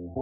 As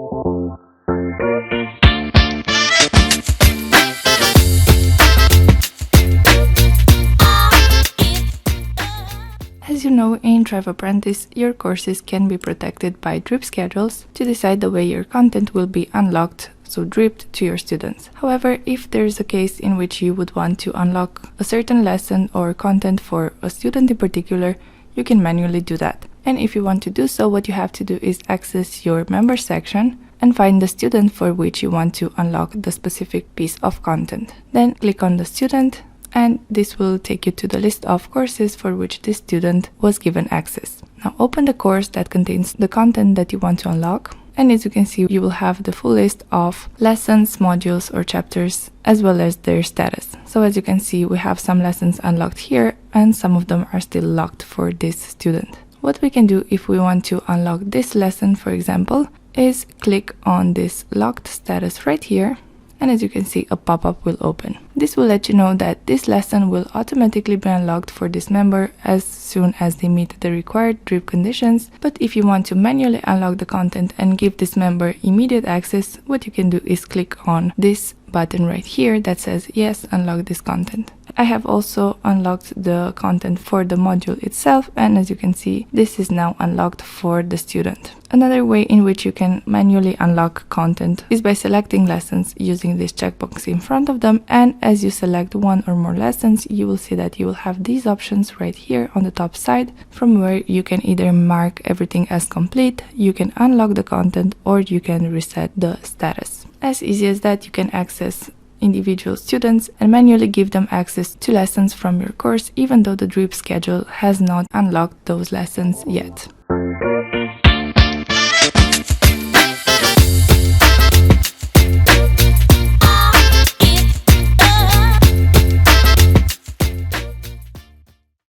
you know, in Drive Apprentice, your courses can be protected by drip schedules to decide the way your content will be unlocked, so dripped, to your students. However, if there is a case in which you would want to unlock a certain lesson or content for a student in particular, you can manually do that. And if you want to do so, what you have to do is access your member section and find the student for which you want to unlock the specific piece of content. Then click on the student, and this will take you to the list of courses for which this student was given access. Now open the course that contains the content that you want to unlock, and as you can see, you will have the full list of lessons, modules or chapters, as well as their status. So as you can see, we have some lessons unlocked here, and some of them are still locked for this student. What we can do if we want to unlock this lesson, for example, is click on this locked status right here, and as you can see, a pop-up will open. This will let you know that this lesson will automatically be unlocked for this member as soon as they meet the required drip conditions. But if you want to manually unlock the content and give this member immediate access, what you can do is click on this button right here that says yes, unlock this content. I have also unlocked the content for the module itself, and as you can see, this is now unlocked for the student. Another way in which you can manually unlock content is by selecting lessons using this checkbox in front of them, and as you select one or more lessons, you will see that you will have these options right here on the top side, from where you can either mark everything as complete, you can unlock the content, or you can reset the status. As easy as that, you can access individual students and manually give them access to lessons from your course, even though the drip schedule has not unlocked those lessons yet.